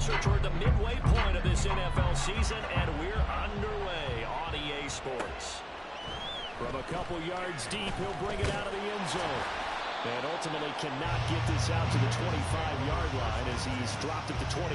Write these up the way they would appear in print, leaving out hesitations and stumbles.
closer toward the midway point of this NFL season, and we're underway on EA Sports. From a couple yards deep, he'll bring it out of the end zone. And ultimately cannot get this out to the 25-yard line as he's dropped it to 23.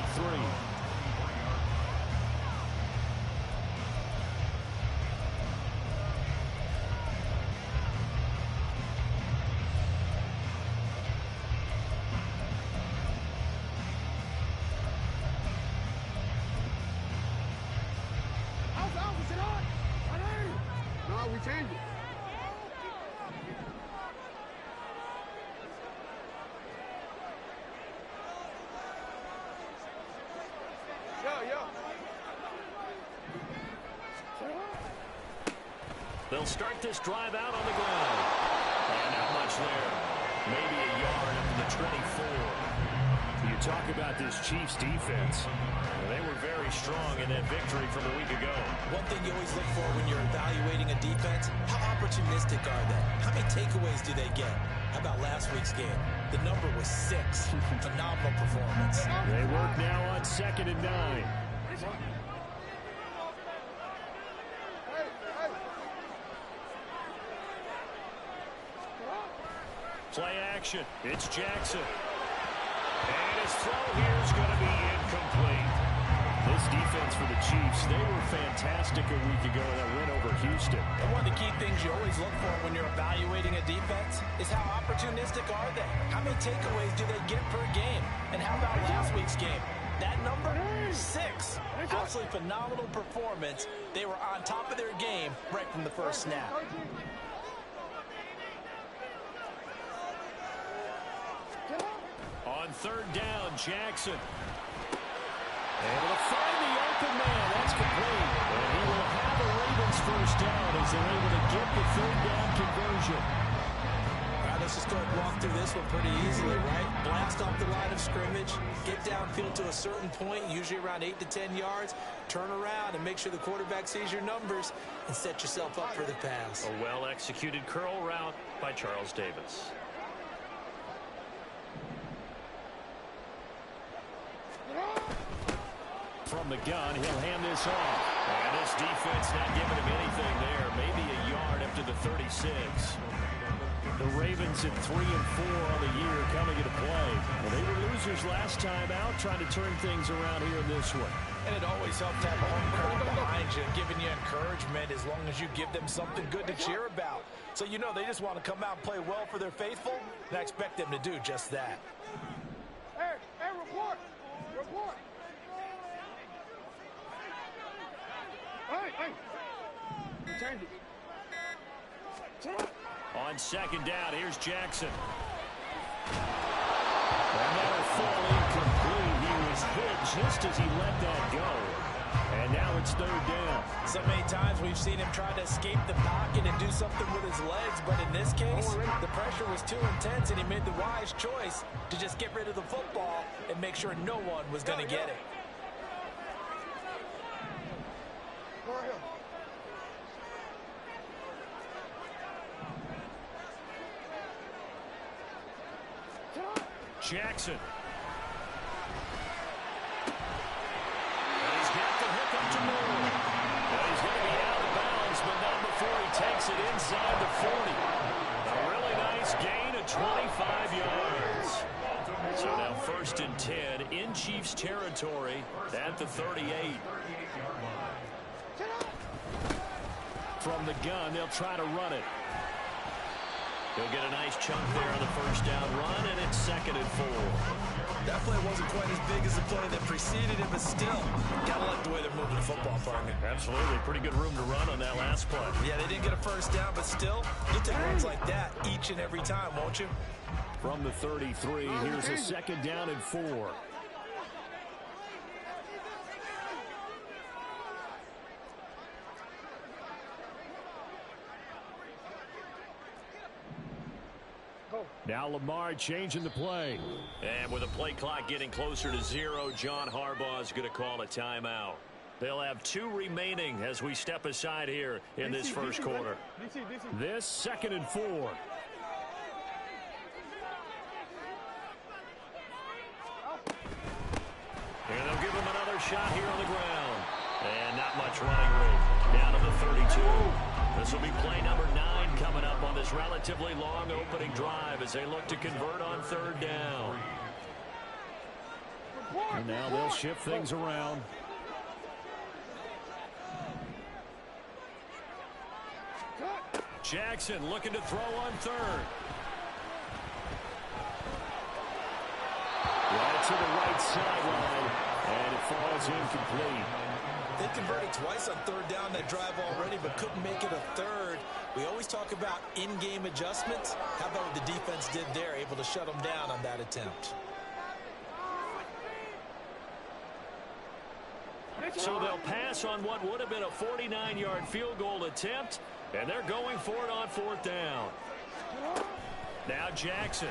They'll start this drive out on the ground. And not much there. Maybe a yard up to the 24. You talk about this Chiefs defense. They were very strong in that victory from a week ago. One thing you always look for when you're evaluating a defense, how opportunistic are they? How many takeaways do they get? How about last week's game? The number was 6. Phenomenal performance. They work now on 2nd and 9. Play action. It's Jackson. And his throw here is going to be incomplete. This defense for the Chiefs, they were fantastic a week ago in that win over Houston. And one of the key things you always look for when you're evaluating a defense is how opportunistic are they? How many takeaways do they get per game? And how about last week's game? That number, 6. Absolutely phenomenal performance. They were on top of their game right from the first snap. On 3rd down, Jackson. Able to find the open man. That's complete. And he will have the Ravens first down as they're able to get the 3rd down conversion. All right, let's just go ahead and walk through this one pretty easily, right? Blast off the line of scrimmage, get downfield to a certain point, usually around 8 to 10 yards, turn around and make sure the quarterback sees your numbers and set yourself up for the pass. A well-executed curl route by Charles Davis. From the gun, he'll hand this off. And this defense not giving him anything there. Maybe a yard up to the 36. The Ravens at 3-4 on the year coming into play. Well, they were losers last time out, trying to turn things around here in this one. And it always helps to have a home crowd behind you, giving you encouragement as long as you give them something good to cheer about. So you know they just want to come out and play well for their faithful, and I expect them to do just that. Hey, report! Report! Hey! Change it. On 2nd down, here's Jackson. And that'll fall incomplete. He was hit just as he let that go. And now it's 3rd down. So many times we've seen him try to escape the pocket and do something with his legs, but in this case, the pressure was too intense and he made the wise choice to just get rid of the football and make sure no one was going to get it. Jackson. And he's got the hook up to Moore. Well, he's going to be out of bounds, but not before he takes it inside the 40. A really nice gain of 25 yards. So now 1st and 10 in Chiefs territory at the 38. From the gun, they'll try to run it. He'll get a nice chunk there on the 1st down run, and it's 2nd and 4. That play wasn't quite as big as the play that preceded it, but still, gotta like the way they're moving the football, partner. Absolutely. Pretty good room to run on that last play. Yeah, they didn't get a 1st down, but still, you'll take runs like that each and every time, won't you? From the 33, here's a 2nd down and 4. Now Lamar changing the play. And with the play clock getting closer to 0, John Harbaugh is going to call a timeout. They'll have 2 remaining as we step aside here in this first quarter. This 2nd and 4. And they'll shot here on the ground. And not much running room. Down to the 32. This will be play number 9 coming up on this relatively long opening drive as they look to convert on third down. And now they'll shift things around. Jackson looking to throw on third. Right to the right sideline, and it falls incomplete. They converted twice on third down that drive already, but couldn't make it a third. We always talk about in-game adjustments. How about what the defense did there, able to shut them down on that attempt? So they'll pass on what would have been a 49-yard field goal attempt, and they're going for it on fourth down. Now Jackson.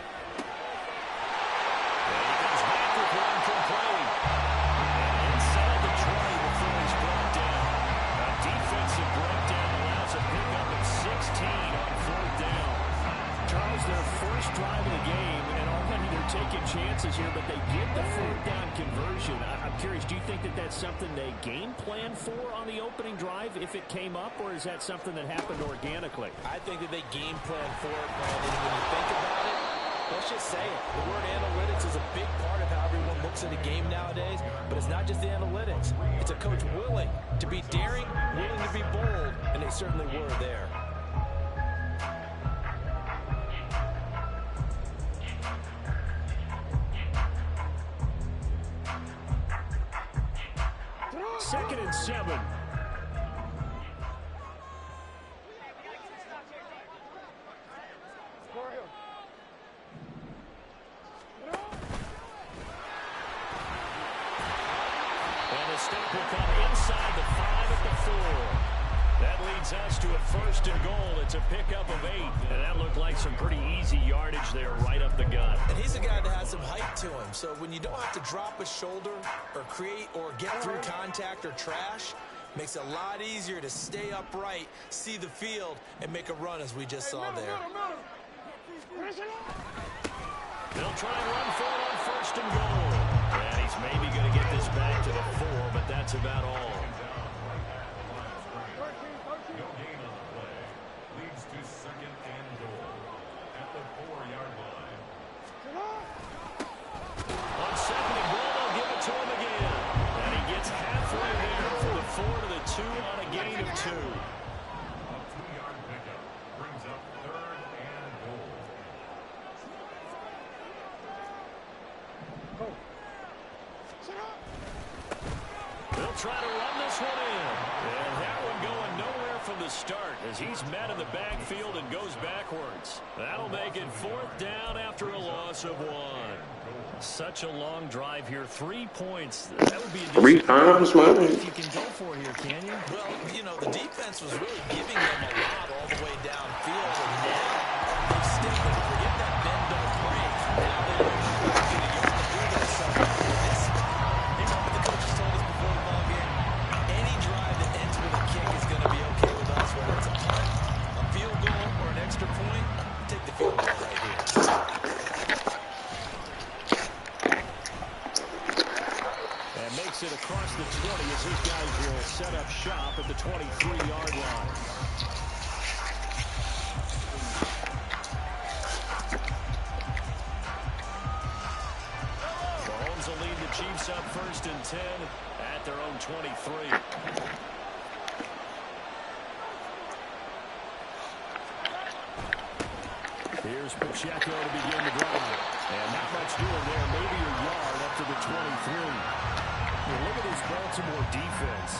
And he comes back with one complete. And inside the 20 before he's brought down. A defensive breakdown allows a pickup of 16 on fourth down. Charles, their first drive of the game, and already they're taking chances here, but they get the fourth down conversion. I'm curious, do you think that that's something they game plan for on the opening drive if it came up, or is that something that happened organically? I think that they game plan for it, Brandon. When you think about it, let's just say it. The word analytics is a big part of how everyone looks at a game nowadays, but it's not just the analytics. It's a coach willing to be daring, willing to be bold, and they certainly were there. Second and 7. And the stop will come inside the 5 at the 4. That leads us to a first and goal. It's a pickup of 8. And that looked like some pretty easy yardage there right up the gut. And he's a guy that has some height to him. So when you don't have to drop a shoulder or create or get through contact or trash, makes it a lot easier to stay upright, see the field, and make a run as we just saw there. They'll try and run for it on first and goal. And he's maybe going to get this back to the 4, but that's about all. No gain on the play. Leads to second and goal at the 4-yard line. On second and goal, they'll give it to him again. And he gets halfway there from the 4 to the 2 on a gain of 2. A 2-yard pickup brings up third and goal. They'll try to run this one in. And that one going nowhere from the start as he's met in the backfield and goes backwards. That'll make it fourth down after a loss of 1. Such a long drive here. 3 points. That would be a 3 times, man. If you can go for here, can you? Well, you know, the defense was really giving them a lot all the way downfield, and now they've stepped in. Forget that bend, don't break. Now they're going to get a yard to do that. So in this spot, you know what the coaches told us before the ball game? Any drive that ends with a kick is going to be okay with us, whether it's a punt, a field goal, or an extra point. Take the field goal right here. Makes it across the 20 as his guys will set up shop at the 23-yard line. Mahomes will lead the Chiefs up first and 10 at their own 23. Here's Pacheco to begin the drive. And not much doing there. Maybe a yard up to the 23. Well, look at this Baltimore defense.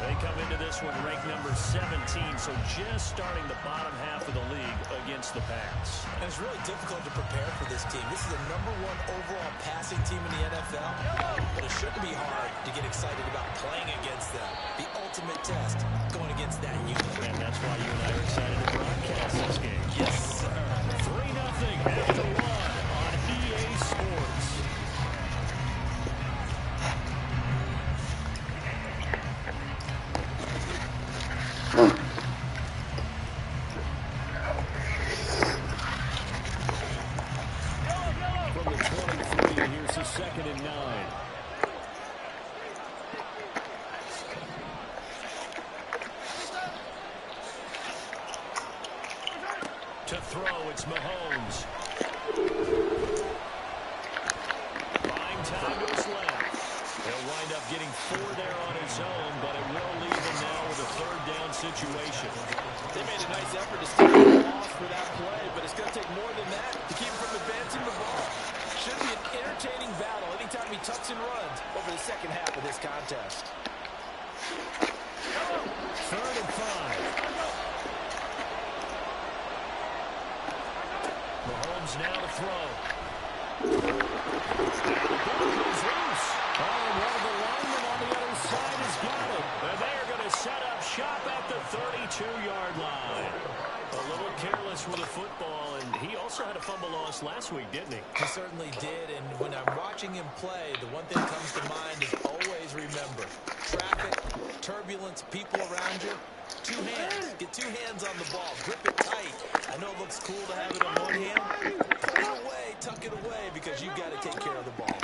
They come into this one ranked number 17, so just starting the bottom half of the league against the pass. And it's really difficult to prepare for this team. This is the #1 overall passing team in the NFL, but it shouldn't be hard to get excited about playing against them. The ultimate test going against that unit. And that's why you and I are excited to broadcast this game. Yes, sir. 3-0 after 1 on EA Sports. From the 23, here's the 2nd and 9. To throw, it's Mahomes. Buying time to his left. He'll wind up getting 4 there on his own, but it will leave him now with a 3rd down situation. They made a nice effort to steal the loss for that play, but it's going to take more than that to keep him from advancing the ball. Should be an entertaining battle anytime he tucks and runs over the second half of this contest. 3rd and 5. Mahomes now to throw. Now the ball goes loose. Oh, and one of the linemen on the other side has got it. And they are going to set up shop at the 32-yard line. A little careless with the football, and he also had a fumble loss last week, didn't he? He certainly did, and when I'm watching him play, the one thing that comes to mind is always remember, traffic, turbulence, people around you, 2 hands. Get 2 hands on the ball. Grip it tight. I know it looks cool to have it on one hand. Pull it away, tuck it away, because you've got to take care of the ball.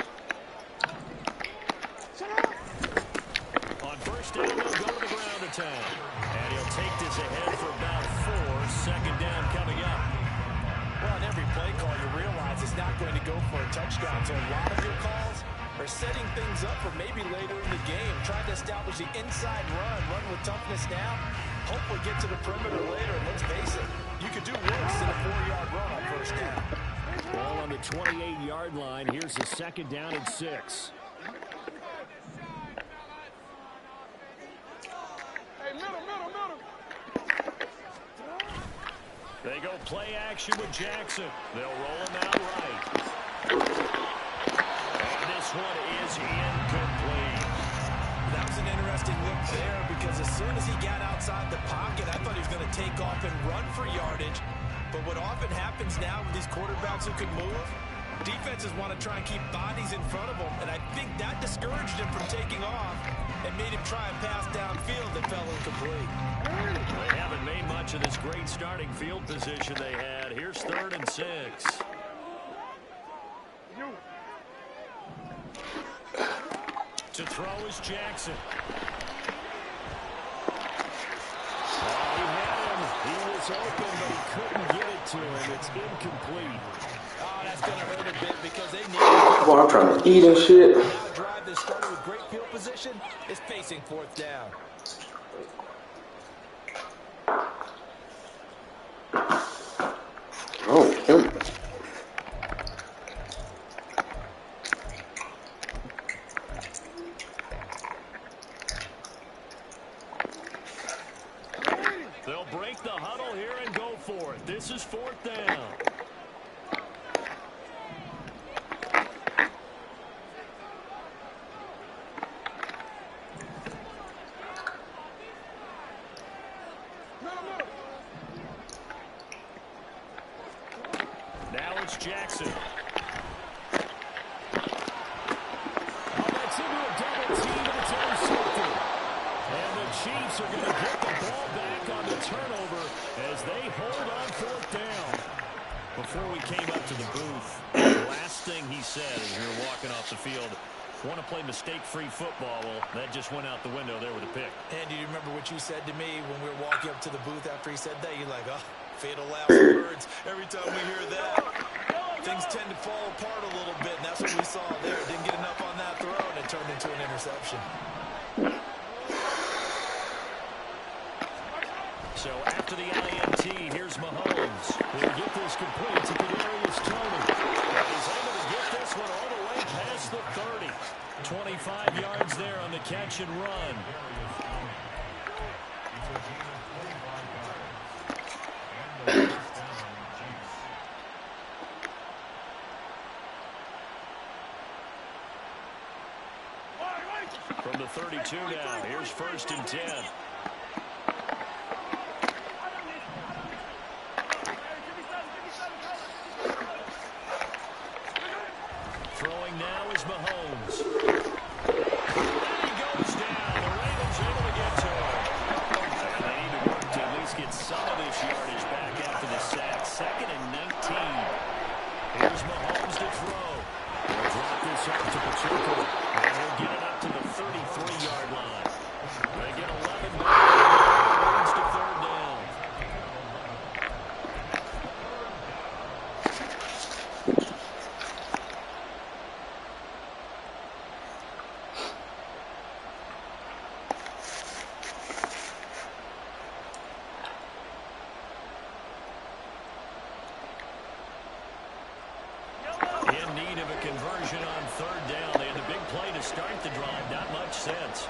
On 1st down, they'll go to the ground attack. And he'll take this ahead for about 4. 2nd down coming up. Well, on every play call, you realize it's not going to go for a touchdown. So a lot of your calls are setting things up for maybe later in the game. Trying to establish the inside run with toughness now. Hopefully get to the perimeter later. And let's face it, you could do worse than a 4-yard run on 1st down. Ball on the 28-yard line. Here's the 2nd down and 6. They go play action with Jackson. They'll roll him out right. And this one is incomplete. That was an interesting look there because as soon as he got outside the pocket, I thought he was going to take off and run for yardage. But what often happens now with these quarterbacks who can move, defenses want to try and keep bodies in front of them. And I think that discouraged him from taking off and made him try and pass downfield that fell incomplete. They haven't made much of this great starting field position they had. Here's 3rd and 6. To throw is Jackson. Oh, he had him. He was open, but he couldn't get it to him. It's incomplete. Oh, that's going to hurt a bit because they need to. Boy, I'm trying to eat and shit. Now a drive that started with great field position is facing 4th down. Oh, him. They'll break the huddle here and go for it. This is 4th down. Now it's Jackson. Oh, that's into a double team, and it's intercepted. And the Chiefs are going to get the ball back on the turnover as they hold on 4th down. Before we came up to the booth, the last thing he said as we were walking off the field, want to play mistake-free football. Well, that just went out the window there with a pick. And do you remember what you said to me when we were walking up to the booth after he said that? You're like, oh, fatal last words. Every time we hear that, things tend to fall apart a little bit, and that's what we saw there. Didn't get enough on that throw, and it turned into an interception. So after the INT, here's Mahomes. He'll get this complete to Kadarius Toney. He's able to get this one all the way past the 30. 25 yards there on the catch and run. From the 32 now, here's 1st and 10. Throwing now is Mahomes. And he goes down. The Ravens are able to get to him. And they need to work to at least get some of this yardage back after the sack. 2nd and 19. Here's Mahomes to throw. He'll drop this off to Pacheco. And he'll get it up to the 33-yard line. They get 11 back. Brings to 3rd down. In need of a conversion on third down. They had a big play to start the drive. Not much sense.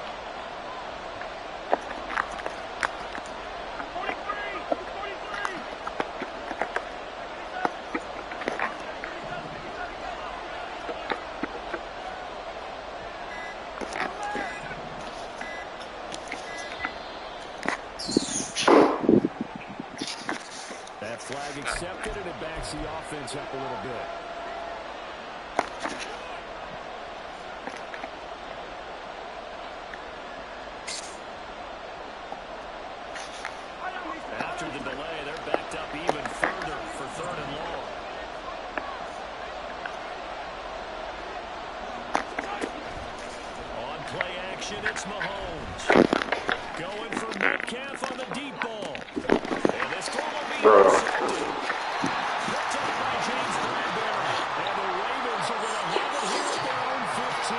That flag accepted, and it backs the offense up a little bit. After the delay, they're backed up even further for third and long. On play action, it's Mahomes. Going for Metcalf on the deep ball. And this throw will be intercepted. Picked up by James Bradbury. And the Ravens are going to have it here at their own 15.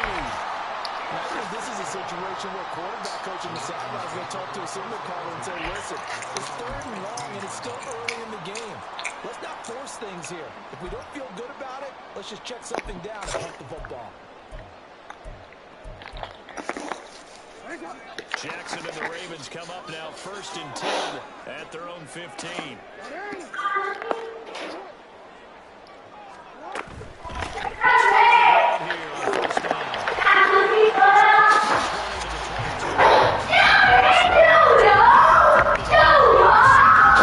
I think this is a situation where quarterback coach in the sideline is going to talk to a signal caller and say, listen, it's third and long and it's still early in the game. Let's not force things here. If we don't feel good about it, let's just check something down and hunt the football. Jackson and the Ravens come up now 1st and 10 at their own 15.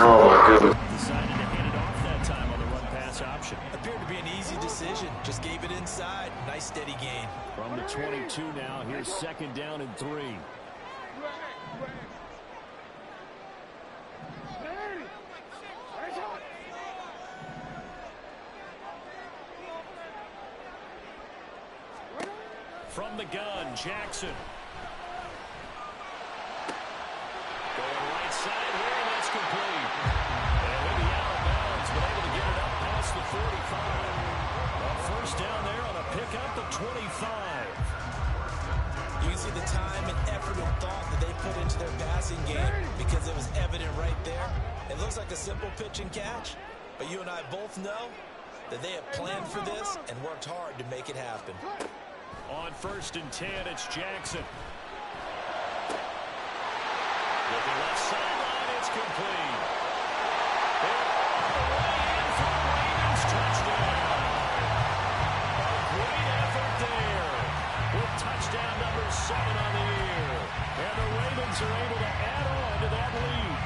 Oh my goodness. Decided to hand it off that time on the run pass option. Appeared to be an easy decision. Just gave it inside. Nice steady gain. From the 22 now, here's 2nd down and 3. From the gun, Jackson. Going right side here, and that's complete. And maybe out of bounds, but able to get it up past the 45. A first down there on a pickup at 25. You can see the time and effort and thought that they put into their passing game because it was evident right there. It looks like a simple pitch and catch, but you and I both know that they have planned for this and worked hard to make it happen. On 1st and 10, it's Jackson. Looking left sideline, it's complete. And for the Ravens, touchdown. A great effort there with touchdown number 7 on the year. And the Ravens are able to add on to that lead.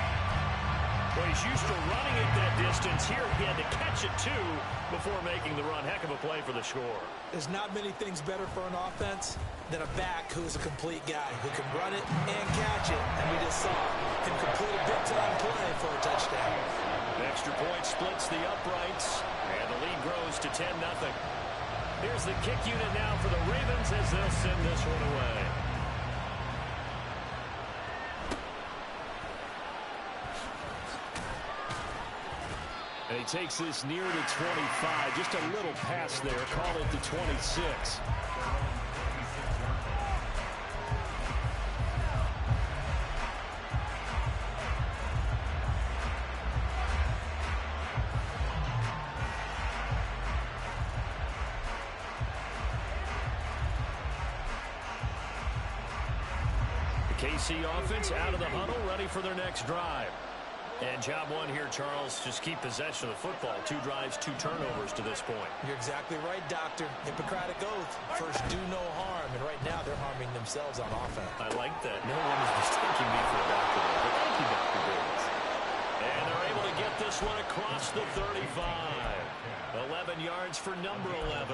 Well, he's used to running it that distance. Here he had to catch it, too, before making the run. Heck of a play for the score. There's not many things better for an offense than a back who's a complete guy who can run it and catch it. And we just saw him complete a big-time play for a touchdown. Extra point splits the uprights, and the lead grows to 10-0. Here's the kick unit now for the Ravens as they'll send this one away. And he takes this near the 25. Just a little pass there. Call it the 26. The KC offense out of the huddle, ready for their next drive. And job one here, Charles, just keep possession of the football. 2 drives, 2 turnovers to this point. You're exactly right, Doctor. Hippocratic oath. First, do no harm. And right now, they're harming themselves on offense. I like that. No one is mistaking me for a doctor. But thank you, Dr. Davis. And they're able to get this one across the 35. 11 yards for number 11.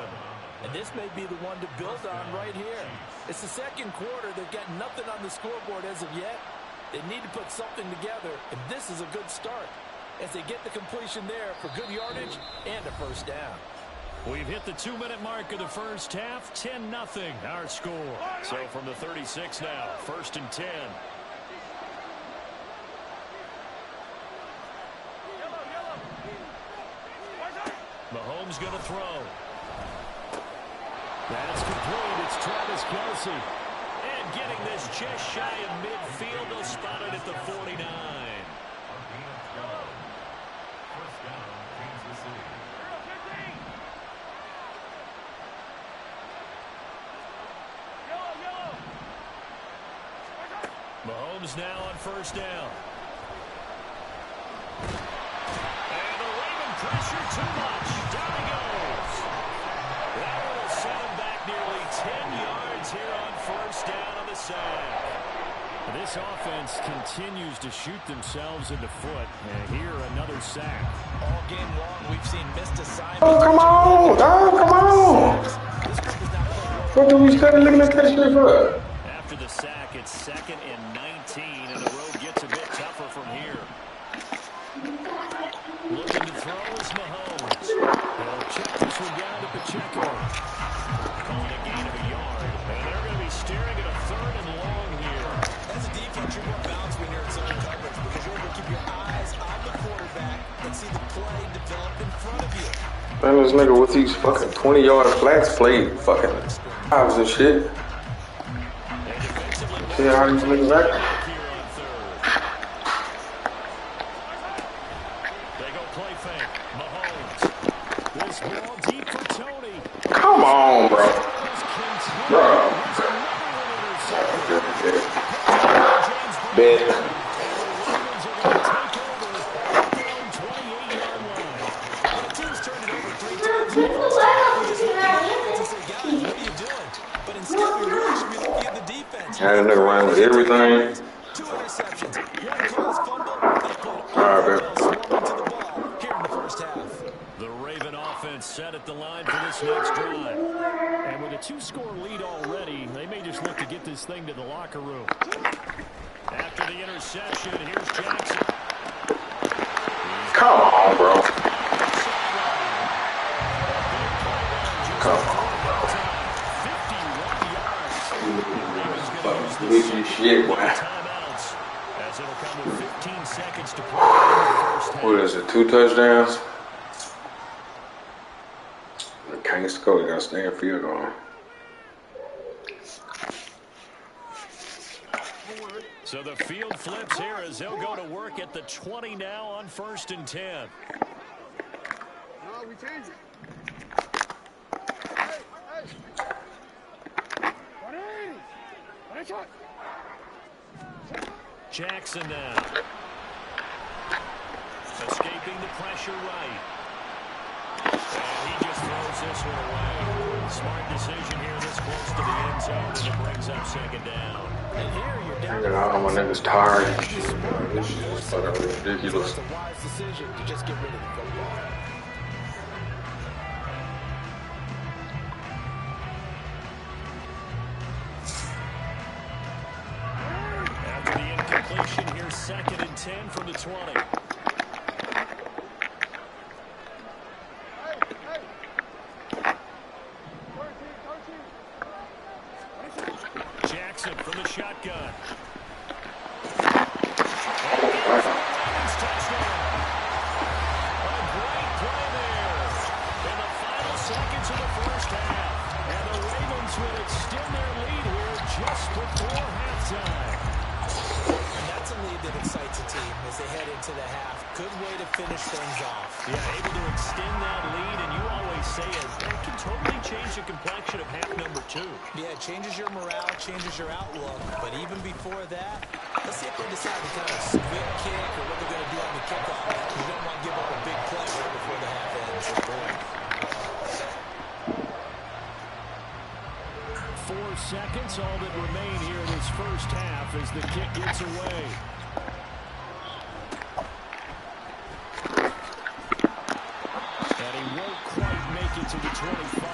And this may be the one to build on right here. It's the second quarter. They've got nothing on the scoreboard as of yet. They need to put something together, and this is a good start as they get the completion there for good yardage and a first down. We've hit the 2-minute mark of the first half. 10-0 our score. So from the 36 now, 1st and 10. Mahomes going to throw. That's complete. It's Travis Kelce. And getting this just shy of midfield. They'll spot it at the 49. Mahomes now on first down. And the Raven pressure too much. Down he goes. That will set him back nearly 10 yards here on first down on the sack. This offense continues to shoot themselves in the foot. And here, another sack. All game long, we've seen missed assignments. Oh, come on! Oh, come on! What do we start looking at that shit for? After the sack, it's 2nd and 19, and the road gets a bit tougher from here. Looking to throw is Mahomes. They'll check this one down to Pacheco. Calling a gain of a yard. And they're going to be staring at a 3rd and long here. As a defense, you're more balanced when you're in zone coverage because you're able to keep your eyes on the quarterback and see the play develop in front of you. Man, this nigga with these fucking 20-yard flats played fucking halves and shit. See how these niggas act? They go play fake. Mahomes. This ball deep for Tony. Come on, bro. Bro. Bet. Had a nigga run with everything. 2 interceptions. One close fumble. They put All right, swarming to the ball here in the first half. The Raven offense set at the line for this next drive. And with a 2-score lead already, they may just look to get this thing to the locker room. After the interception, here's Jackson. Come on, bro. Come on. With your shit, boy. As it'll come with 15 seconds to play in the first half. What is it, 2 touchdowns? You can't score, you gotta stay in field goal. So the field flips here as they'll go to work at the 20 now on 1st and 10. No, we change it. Jackson now. Escaping the pressure right. And he just throws this one away. Smart decision here this close to the end zone as it brings up 2nd down. And here you're down. You know, my niggas tired and shit, bro. This shit is fucking ridiculous. It's a wise decision to just get rid of the football. After the incompletion, here's 2nd and 10 from the 20. Jackson from the shotgun. Touchdown. A great play there. In the final seconds of the first half. And the Ravens will extend their lead here just before halftime. And that's a lead that excites a team as they head into the half. Good way to finish things off. Yeah, able to extend that lead, and you always say it can totally change the complexion of half number 2. Yeah, it changes your morale, changes your outlook. But even before that, let's see if they decide to kind of squib kick or what they're going to do on the kickoff. You don't want to give up a big play right before the half ends. 4 seconds, all that remain here in this first half as the kick gets away. And he won't quite make it to the 25.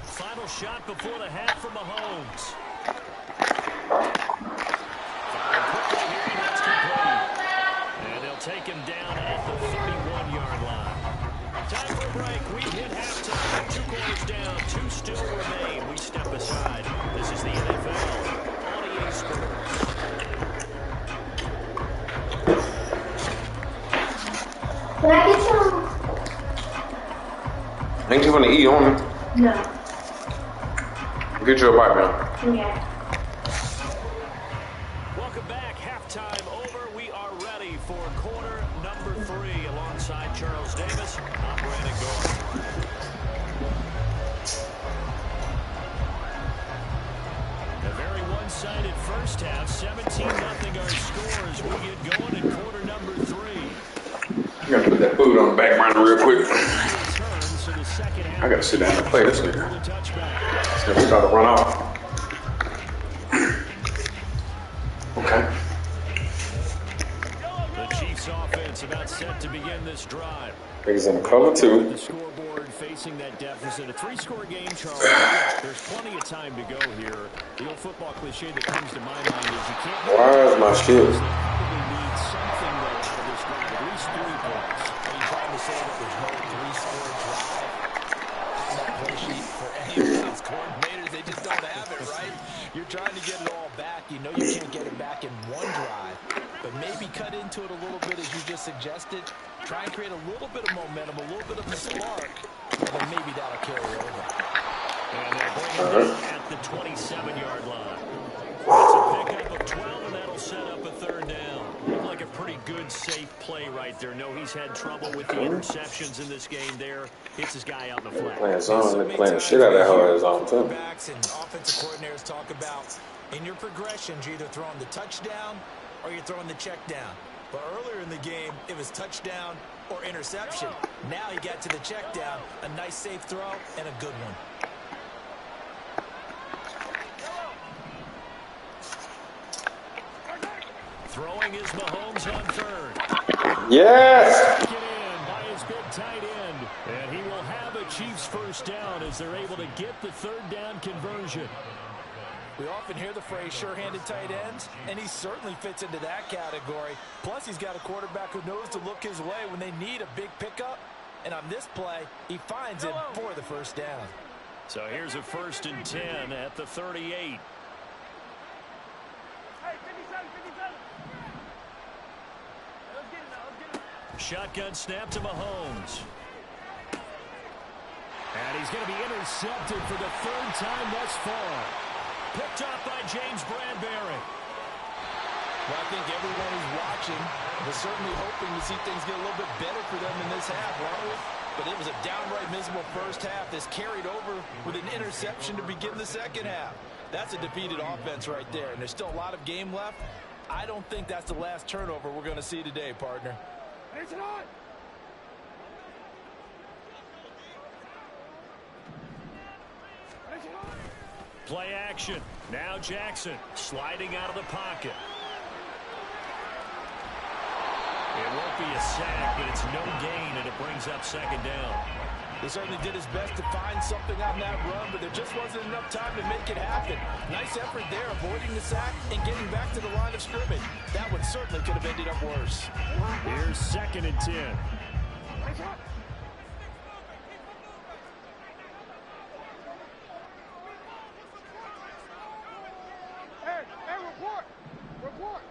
Final shot before the half for Mahomes. And they'll take him down at the 31-yard line. Time for a break. We hit halftime. 2 quarters down. 2 still remain. We step aside. This is the NFL on EA Sports. Ain't you gonna eat on me? No. Get you a bite, man. Yeah. Welcome back. Halftime over. We are ready for quarter number 3 alongside Charles Davis. I'm Brandon Gore. A very one-sided first half. 17-0 our score as we get going in quarter number 3. I'm gonna put that food on the back burner real quick. I gotta sit down and play this nigga. It's gonna start to run off. Okay. The Chiefs offense about set to begin this drive. Niggas in the cover too. The scoreboard facing that deficit. A 3-score game, Charles. There's plenty of time to go here. The old football cliche that comes to my mind is you can't. Why is my shit? They probably need something though out of this drive. At least 3 points. Are you trying to say that there's no 3-score drive on that play sheet for any of those coordinators? They just don't have it, right? You're trying to get it all back. You know you can't get it back in one drive, but maybe cut into it a little bit as you just suggested. Try and create a little bit of momentum, a little bit of a spark, and then maybe that'll carry over. And they'll bring it at the 27-yard line. It's a pickup of 12, and that'll set up a 3rd down. Looked like a pretty good, safe play right there. No, he's had trouble with the interceptions in this game there. Hits his guy out in the flat. Playing zone, they're playing the shit out of that whole zone too. Quarterbacks and offensive coordinators talk about in your progressions, you're either throwing the touchdown or you're throwing the check down. But earlier in the game, it was touchdown or interception. Now he got to the check down, a nice safe throw, and a good one. Throwing is Mahomes on 3rd. Yes! Get in by his big tight end. And he will have a Chiefs 1st down as they're able to get the 3rd down conversion. We often hear the phrase sure-handed tight ends, and he certainly fits into that category. Plus, he's got a quarterback who knows to look his way when they need a big pickup. And on this play, he finds it for the 1st down. So here's a 1st and 10 at the 38. Hey, 57, 57. Let's get it now, let's get it. Shotgun snap to Mahomes. And he's going to be intercepted for the 3rd time thus far. Picked up by James Bradbury. Well, I think everyone who's watching was certainly hoping to see things get a little bit better for them in this half, weren't we? But it was a downright miserable first half. This carried over with an interception to begin the 2nd half. That's a defeated offense right there, and there's still a lot of game left. I don't think that's the last turnover we're going to see today, partner. It's on. Play action. Now Jackson sliding out of the pocket. It won't be a sack, but it's no gain, and it brings up 2nd down. He certainly did his best to find something on that run, but there just wasn't enough time to make it happen. Nice effort there, avoiding the sack and getting back to the line of scrimmage. That one certainly could have ended up worse. Here's 2nd and 10. Hey, report. Report.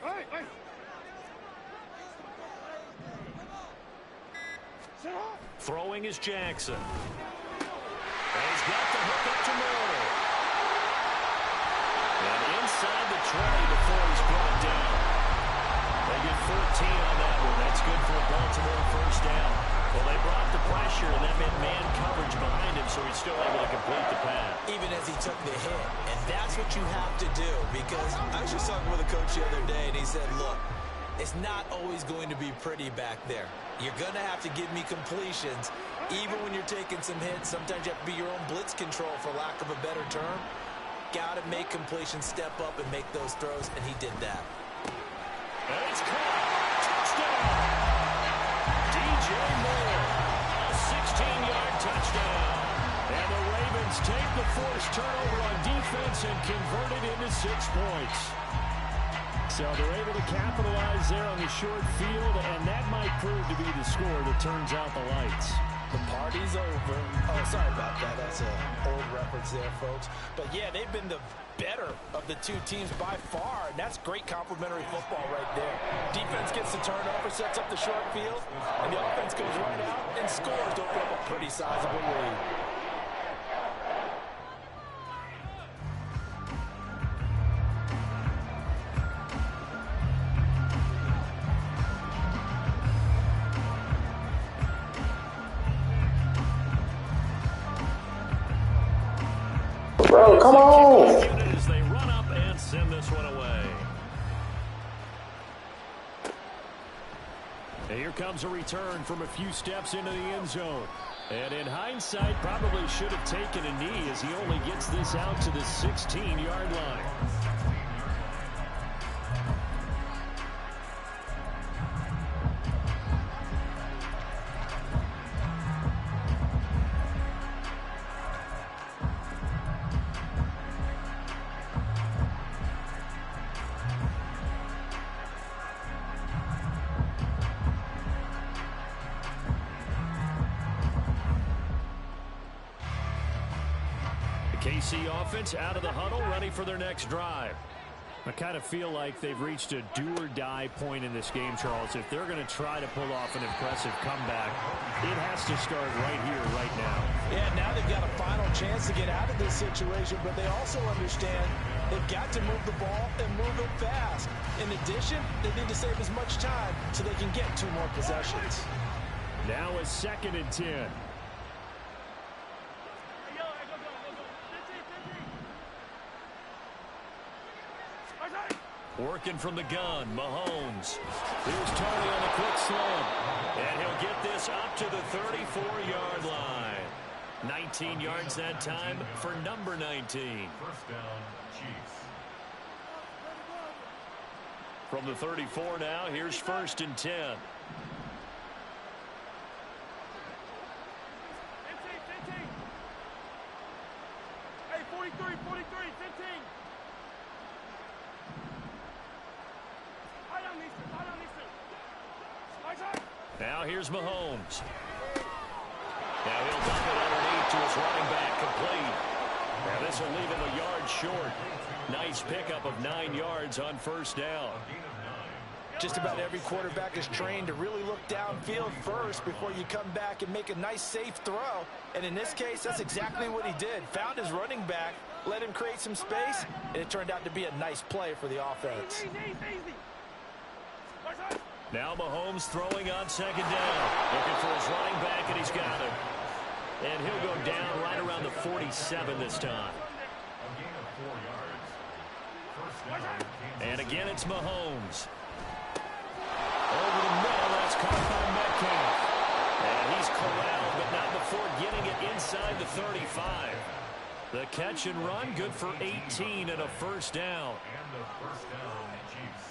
Hey. Throwing is Jackson. And he's got the hook up to Moore. And inside the 20 before he's brought down. They get 14 on that one. That's good for a Baltimore 1st down. Well, they brought the pressure, and that meant man coverage behind him, so he's still able to complete the pass. Even as he took the hit. And that's what you have to do, because I was just talking with a coach the other day, and he said, look, it's not always going to be pretty back there. You're going to have to give me completions. Even when you're taking some hits, sometimes you have to be your own blitz control, for lack of a better term. Got to make completions, step up, and make those throws, and he did that. And it's caught. Touchdown. DJ Moore. A 16-yard touchdown. And the Ravens take the forced turnover on defense and convert it into 6 points. So they're able to capitalize there on the short field, and that might prove to be the score that turns out the lights. The party's over. Oh, sorry about that. That's an old reference there, folks. But, yeah, they've been the better of the two teams by far, and that's great complementary football right there. Defense gets the turnover, sets up the short field, and the offense goes right out and scores to open up a pretty sizable lead. Bro, come on! As they run up and send this one away. And here comes a return from a few steps into the end zone. And in hindsight, probably should have taken a knee as he only gets this out to the 16-yard line. KC offense out of the huddle, ready for their next drive. I kind of feel like they've reached a do-or-die point in this game, Charles. If they're going to try to pull off an impressive comeback, it has to start right here, right now. Yeah, now they've got a final chance to get out of this situation, but they also understand they've got to move the ball and move it fast. In addition, they need to save as much time so they can get 2 more possessions. Now a 2nd and 10. Working from the gun, Mahomes. Here's Tony on the quick slant. And he'll get this up to the 34-yard line. 19 yards that time for number 19. First down, Chiefs. From the 34 now, here's 1st and 10. Hey, 43, 15. Now here's Mahomes. Now he'll dump it underneath to his running back, complete. Now this will leave him a yard short. Nice pickup of 9 yards on 1st down. Just about every quarterback is trained to really look downfield first before you come back and make a nice, safe throw. And in this case, that's exactly what he did. Found his running back, let him create some space, and it turned out to be a nice play for the offense. Now Mahomes throwing on 2nd down. Looking for his running back, and he's got him. And he'll go down right around the 47 this time. A gain of 4 yards. First down, Kansas And again, it's Mahomes. Over the middle, that's caught by Metcalf. And he's corralled, but not before getting it inside the 35. The catch and run, good for 18 and a 1st down. And the first down, Chiefs.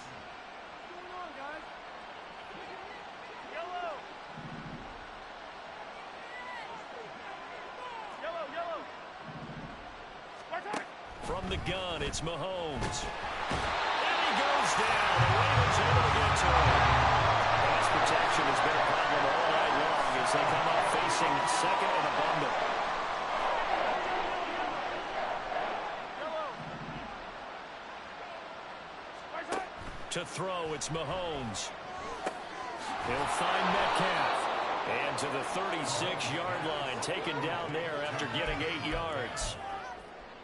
From the gun, it's Mahomes. And he goes down. The Ravens able to get to him. Pass protection has been a problem all night long as they come up facing 2nd and a bundle. To throw, it's Mahomes. He'll find Metcalf. And to the 36-yard line, taken down there after getting 8 yards.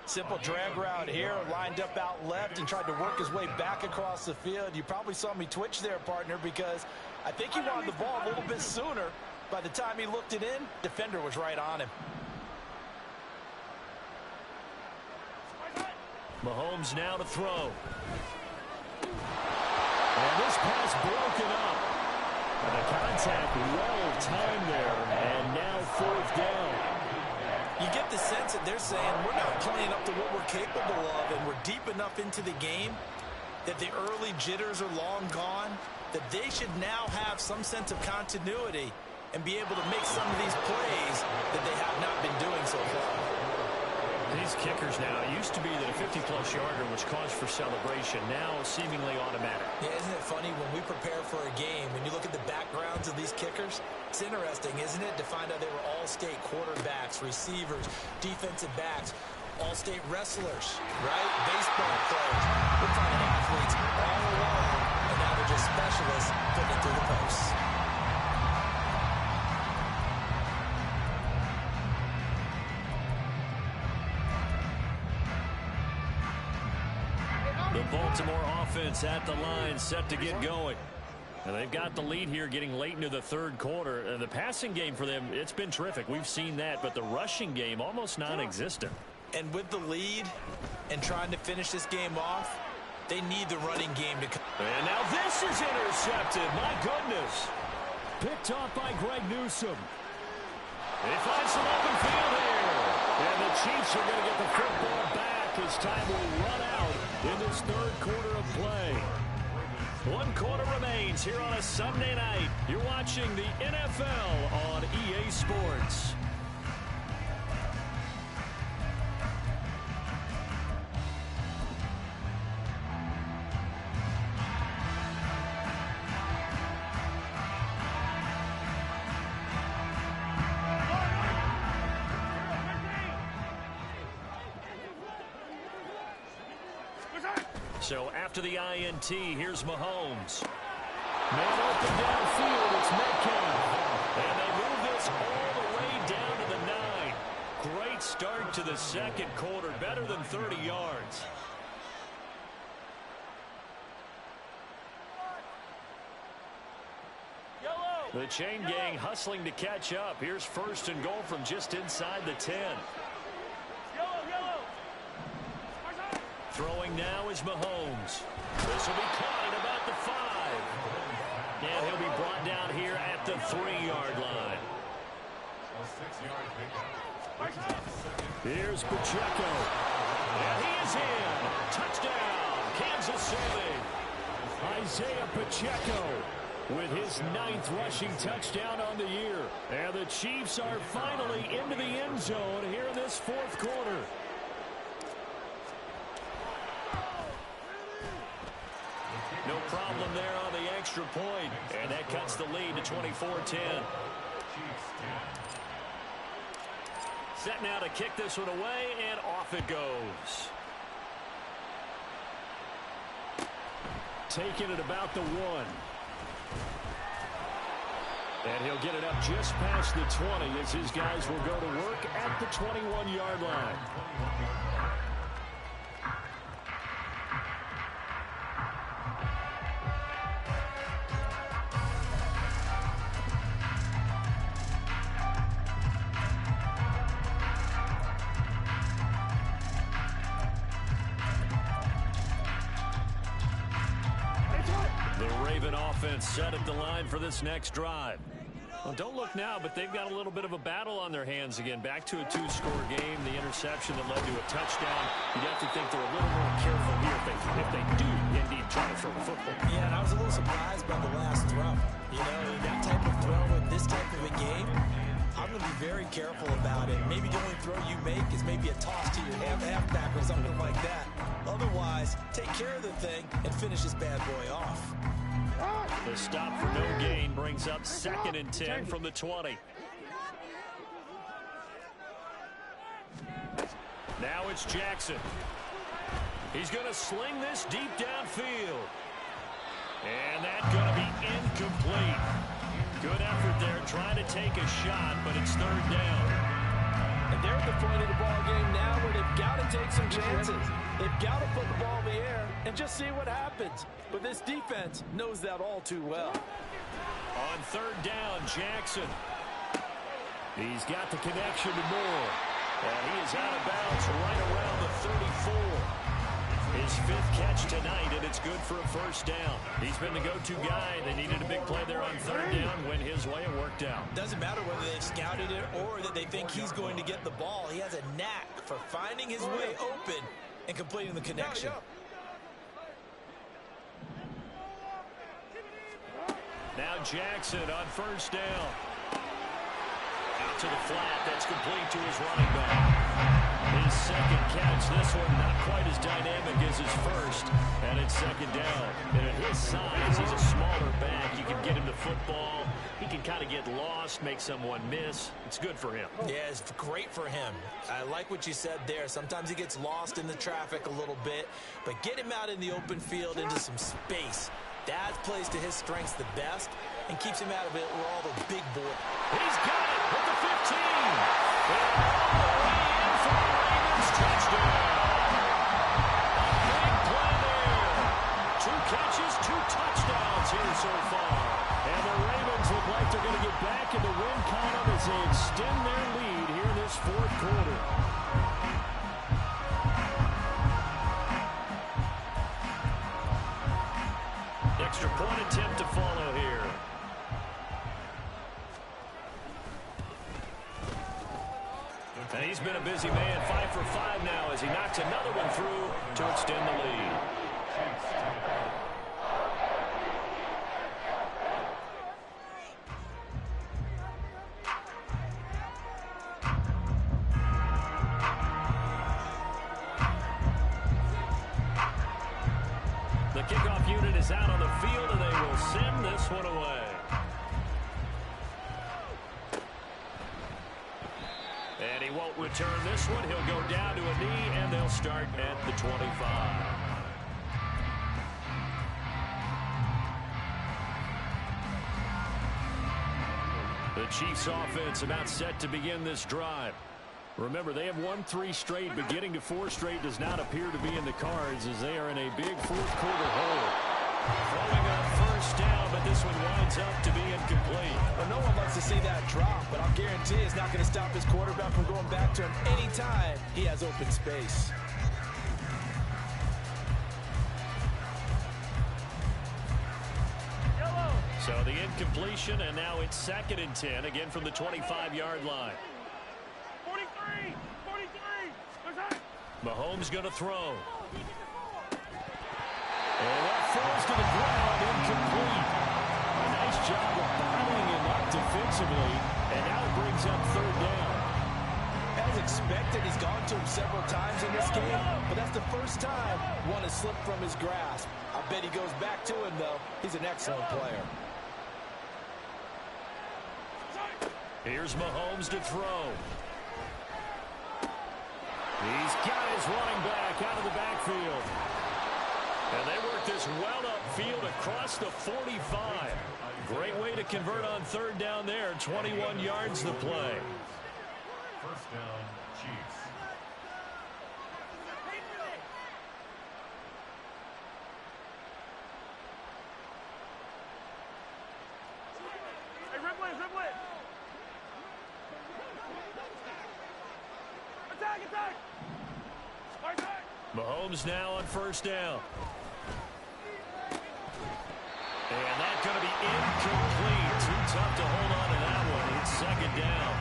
Simple drag route here, lined up out left and tried to work his way back across the field. You probably saw me twitch there, partner, because I think he wanted the ball a little bit sooner. By the time he looked it in, defender was right on him. Mahomes now to throw. And this pass broken up. And the contact well timed there. And now 4th down. You get the sense that they're saying we're not playing up to what we're capable of, and we're deep enough into the game that the early jitters are long gone, that they should now have some sense of continuity and be able to make some of these plays that they have not been doing so far. These kickers now, it used to be that a 50-plus yarder was cause for celebration. Now seemingly automatic. Yeah, isn't it funny when we prepare for a game, when you look at the backgrounds of these kickers, it's interesting, isn't it, to find out they were all-state quarterbacks, receivers, defensive backs, all-state wrestlers, right? Baseball players. We're finding athletes all along, and now they're just specialists putting it through the posts. The Baltimore offense at the line, set to get going. And they've got the lead here getting late into the third quarter. The passing game for them, it's been terrific. We've seen that, but the rushing game almost non-existent. And with the lead and trying to finish this game off, they need the running game to come. And now this is intercepted. My goodness. Picked off by Greg Newsome. They find some open field here. And the Chiefs are going to get the football back as time will run out in this third quarter of play. 1 quarter remains here on a Sunday night. You're watching the NFL on EA Sports. So after the INT, here's Mahomes. Man open downfield, it's Metcalf. And they move this all the way down to the 9. Great start to the second quarter, better than 30 yards. The chain gang hustling to catch up. Here's first and goal from just inside the 10. Throwing now is Mahomes. This will be caught at about the 5. And he'll be brought down here at the 3-yard line. Here's Pacheco. And he is in. Touchdown, Kansas City. Isaiah Pacheco with his 9th rushing touchdown on the year. And the Chiefs are finally into the end zone here in this fourth quarter. No problem there on the extra point. And that cuts the lead to 24-10. Set now to kick this one away, and off it goes. Taking it about the 1. And he'll get it up just past the 20 as his guys will go to work at the 21-yard line. Set at the line for this next drive. Well, don't look now, but they've got a little bit of a battle on their hands again. Back to a 2-score game. The interception that led to a touchdown. You'd have to think they're a little more careful here if they do indeed try to throw the football. Yeah, and I was a little surprised by the last throw. You know, that type of throw in this type of a game, I'm going to be very careful about it. Maybe the only throw you make is maybe a toss to your halfback or something like that. Otherwise, take care of the thing and finish this bad boy off. The stop for no gain brings up 2nd and 10 from the 20. Now it's Jackson. He's going to sling this deep downfield. And that's going to be incomplete. Good effort there trying to take a shot, but it's 3rd down. And they're at the point of the ball game now where they've got to take some chances. They've got to put the ball in the air and just see what happens. But this defense knows that all too well. On 3rd down, Jackson. He's got the connection to Moore. And he is out of bounds right around the 34. His 5th catch tonight, and it's good for a 1st down. He's been the go-to guy. They needed a big play there on 3rd down. Went his way and worked out. Doesn't matter whether they've scouted it or that they think he's going to get the ball. He has a knack for finding his way open and completing the connection. Now Jackson on 1st down. Out to the flat. That's complete to his running back. his second catch. This one not quite as dynamic as his first. And it's second down. And at his size, he's a smaller back. You can get him the football. He can kind of get lost, make someone miss. It's good for him. Yeah, it's great for him. I like what you said there. Sometimes he gets lost in the traffic a little bit, but get him out in the open field into some space. That plays to his strengths the best and keeps him out of it where all the big boys. He's got it at the 15. And all the way in for the Ravens touchdown. Big play there. 2 catches, 2 touchdowns here so far. And the Ravens look like they're going to get back in the win column as they extend their lead here in this fourth quarter. Extra point attempt to follow here. And he's been a busy man, 5 for 5 now as he knocks another one through to extend the lead. The kickoff unit is out on the field, and they will send this one away. And he won't return this one. He'll go down to a knee, and they'll start at the 25. The Chiefs offense about set to begin this drive. Remember, they have won 3 straight, but getting to 4 straight does not appear to be in the cards as they are in a big fourth quarter hole. Throwing on first down, but this one winds up to be incomplete. Well, no one likes to see that drop, but I'll guarantee it's not going to stop his quarterback from going back to him anytime he has open space. So the incompletion, and now it's 2nd and 10, again from the 25-yard line. 43! 43! Mahomes going to throw. And that falls to the ground, incomplete. A nice job of bottling him up defensively, and now it brings up 3rd down. As expected, he's gone to him several times in this game, but that's the first time one has slipped from his grasp. I bet he goes back to him, though. He's an excellent player. Here's Mahomes to throw. He's got his running back out of the backfield. And they work this well upfield across the 45. Great way to convert on 3rd down there. 21 yards to play. First down, Chiefs. Hey, Ripley, Ripley! Attack, attack! Attack! Mahomes now on 1st down. And that's going to be incomplete. Too tough to hold on to that one. It's 2nd down.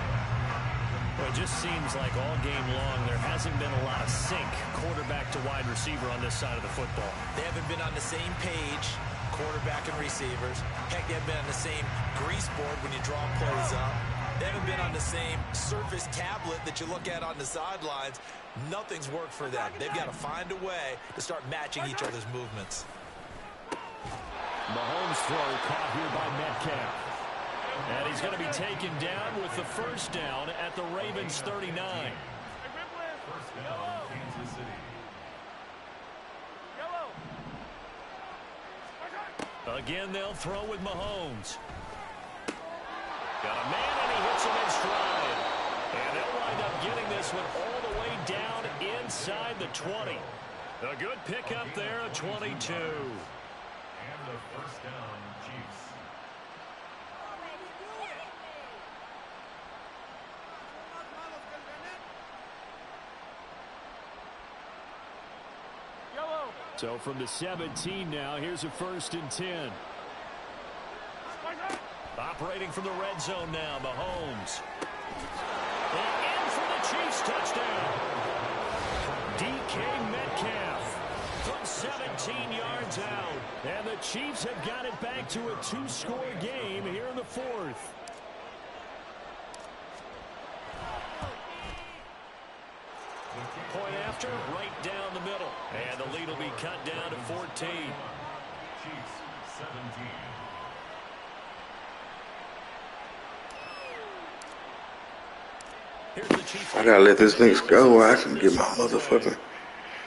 Well, it just seems like all game long there hasn't been a lot of sync quarterback to wide receiver on this side of the football. They haven't been on the same page, quarterback and receivers. Heck, they haven't been on the same grease board when you draw plays up. They haven't been on the same surface tablet that you look at on the sidelines. Nothing's worked for them. They've got to find a way to start matching each other's movements. Mahomes throw caught here by Metcalf. And he's going to be taken down with the 1st down at the Ravens 39. First down, Kansas City. Again, they'll throw with Mahomes. Got a man, and he hits him in stride. And they'll wind up getting this one all the way down inside the 20. A good pickup there, a 22. And the first down, Chiefs. So from the 17 now, here's a 1st and 10. Operating from the red zone now, Mahomes. And in for the Chiefs touchdown. DK Metcalf from 17 yards out. And the Chiefs have got it back to a 2-score game here in the 4th. The after, right down the middle. And the lead will be cut down to 14. Chiefs 17. Here's the Chiefs. I gotta let this nigga go. I can get my motherfucking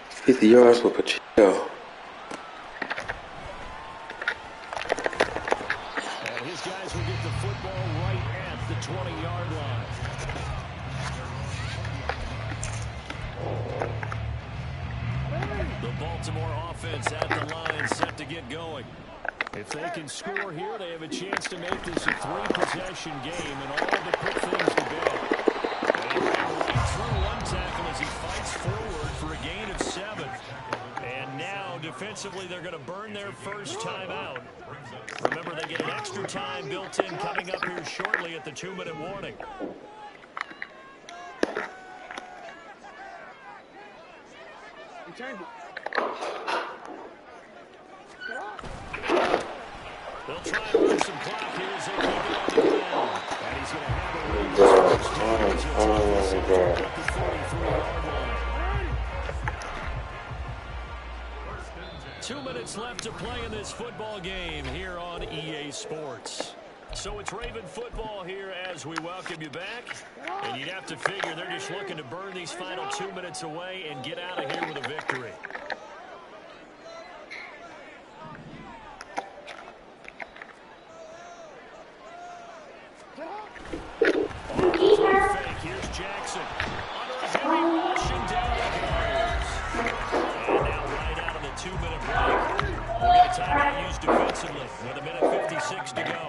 50 yards with Pacheco. And his guys will get the football right at the 20-yard line. The Baltimore offense at the line, set to get going. If they can score here, they have a chance to make this a 3-possession game and all to put things to bed. And he ran right through one tackle as he fights forward for a gain of 7. And now, defensively, they're going to burn their first timeout. Remember, they get an extra time built in coming up here shortly at the 2-minute warning. They'll try and run some clock here as they keep it on the ground. And he's going to have a lead this first down as he'll take this at the 43-yard line. 2 minutes left to play in this football game here on EA Sports. So it's Raven football here as we welcome you back. And you'd have to figure they're just looking to burn these final 2 minutes away and get out of here with a victory. Fake. Here's Jackson. Under a heavy rush and down he goes. And now right out of the 2-minute break. We'll get a timeout used defensively with 1:56 to go.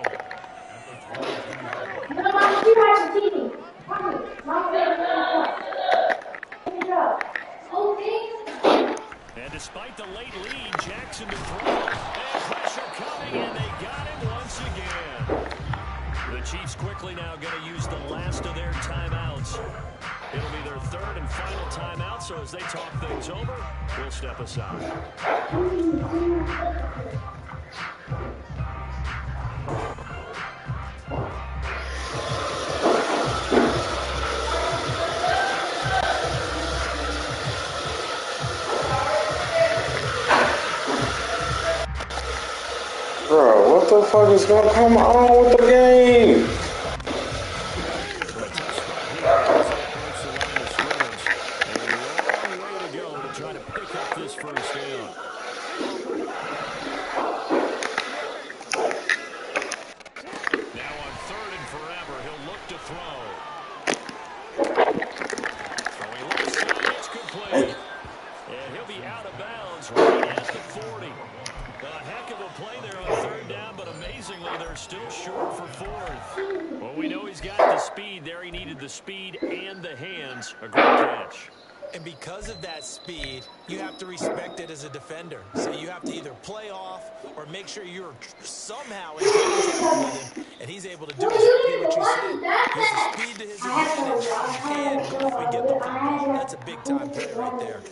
And despite the late lead, Jackson to throw. And pressure coming, and they got him once again. The Chiefs quickly now going to use the last of their timeouts. It'll be their third and final timeout, so as they talk things over, we'll step aside. Bro, what the fuck is gonna come on with the game? Trying to pick up this first down. Now on 3rd and forever, he'll look to throw. Throwing left side, it's complete. And he'll be out of bounds right at the 40. A heck of a play there on 3rd down, but amazingly, they're still short for 4th. Well, we know he's got the speed there. He needed the speed and the hands. A great catch. And because of that speed, you have to respect it as a defender. So you have to either play off or make sure you're somehow in contact with him, and he's able to do exactly what you said. Use the speed to his advantage and go off and get the football. That's a big-time play right there.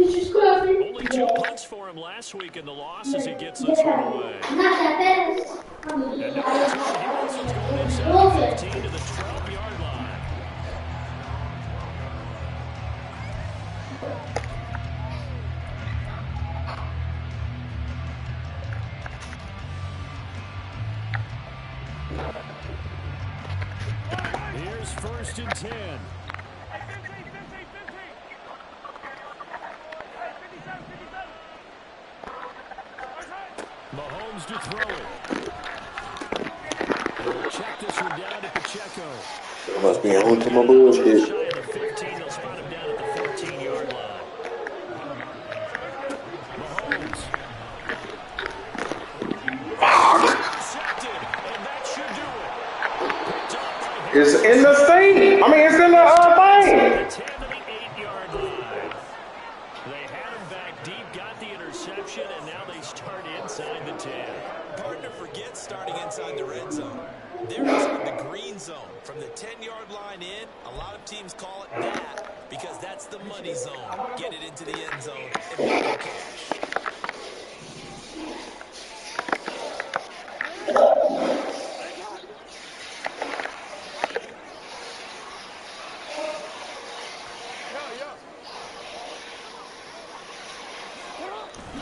Only 2 punts for him last week in the loss as he gets this one away. And number 2, he also going inside the 15 to the 12-yard line. Here's 1st and 10. Mahomes to throw it. They'll check this one down to Pacheco. I must be on to my bullshit. Shy of the 15, they'll spot him down at the 14-yard line. Mahomes. Intercepted, and that should do it. Picked up by him. It's in the thing. I mean, it's in the thing. The 10 to the 8-yard line. They had him back deep, got the interception, and now they start inside the 10. Hard to forget starting inside the red zone. They're inside the green zone. From the 10-yard line in, a lot of teams call it that because that's the money zone. Get it into the end zone and make it cash.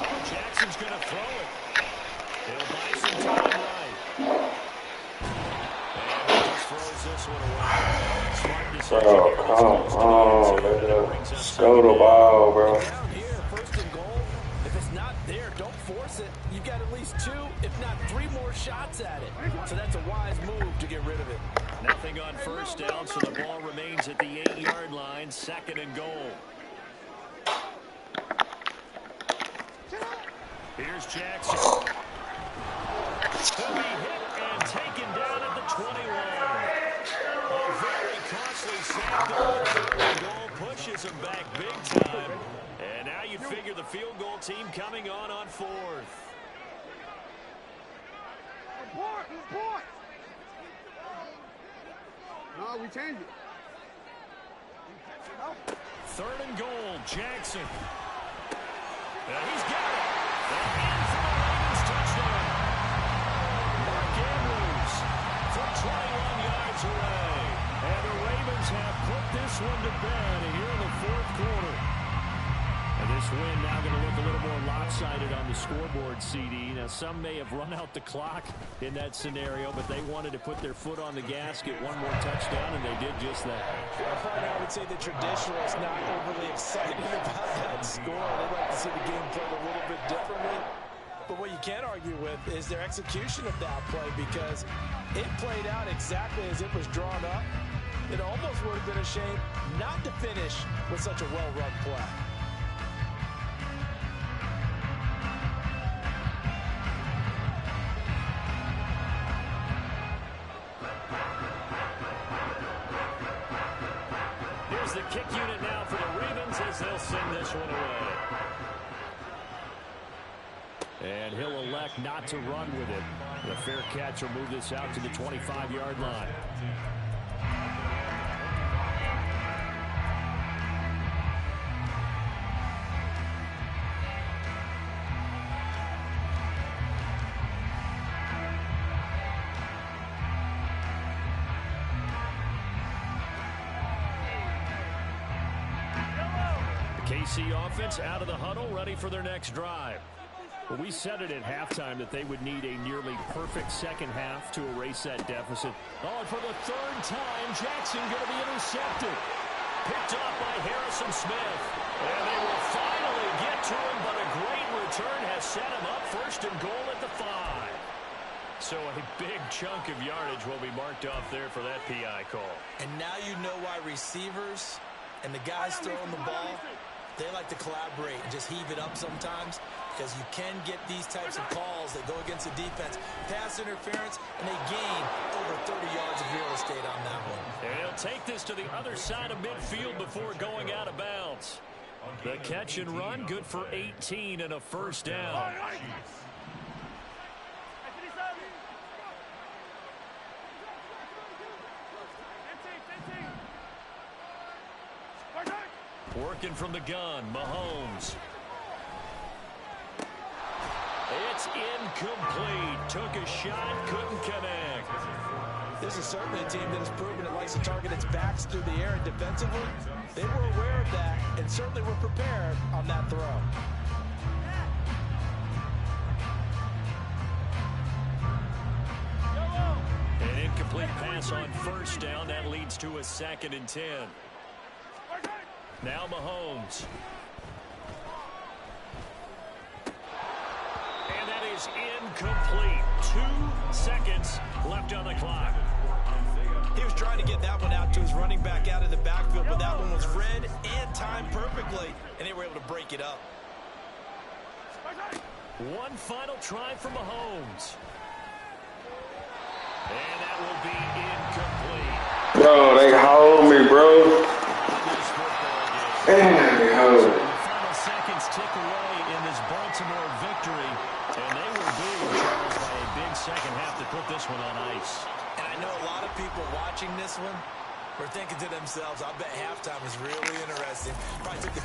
Oh, Jackson's going to throw it. He'll buy some time right. And he just throws this one away. Smart decision Bro, here. come on, man. Go the ball, bro. Down here, 1st and goal. If it's not there, don't force it. You've got at least 2, if not 3 more shots at it. So that's a wise move to get rid of it. Nothing on 1st down, so the ball remains at the 8-yard line, 2nd and goal. Here's Jackson. He'll be hit and taken down at the 21. A very costly sack on 3rd and goal pushes him back big time. And now you figure the field goal team coming on 4th. Report! No, we changed it. 3rd and goal, Jackson. And he's got it. And in for the Ravens touchdown. Mark Andrews for 21 yards away. And the Ravens have put this one to bed here in the 4th quarter. And this win now going to look a little more lopsided on the scoreboard, CD. Now, some may have run out the clock in that scenario, but they wanted to put their foot on the gas, get one more touchdown, and they did just that. I would say the traditionalists not overly excited about that score. They'd like to see the game played a little bit differently. But what you can't argue with is their execution of that play, because it played out exactly as it was drawn up. It almost would have been a shame not to finish with such a well-run play. Here's the kick unit now for the Ravens as they'll send this one away. And he'll elect not to run with it. The fair catch will move this out to the 25-yard line. KC offense out of the huddle, ready for their next drive. Well, we said it at halftime that they would need a nearly perfect second half to erase that deficit. Oh, and for the 3rd time, Jackson going to be intercepted. Picked off by Harrison Smith. And they will finally get to him, but a great return has set him up 1st and goal at the 5. So a big chunk of yardage will be marked off there for that PI call. And now you know why receivers and the guys throwing the ball, they like to collaborate and just heave it up sometimes, because you can get these types of calls that go against the defense, pass interference, and they gain over 30 yards of real estate on that one. And he'll take this to the other side of midfield before going out of bounds. The catch and run, good for 18 and a 1st down. Working from the gun, Mahomes. It's incomplete. Took a shot, couldn't connect. This is certainly a team that has proven it likes to target its backs through the air and defensively. They were aware of that and certainly were prepared on that throw. An incomplete pass on 1st down. That leads to a 2nd and 10. Now Mahomes. And that is incomplete. 2 seconds left on the clock. He was trying to get that one out to his running back out of the backfield, but that one was read and timed perfectly, and they were able to break it up. One final try for Mahomes. And that will be incomplete. Bro, they hold me, bro. Damn, they hold me. The final seconds tick away in this Baltimore victory, and they will be, Charles, by a big second half to put this one on ice. And I know a lot of people watching this one were thinking to themselves, I bet halftime is really interesting. Probably took the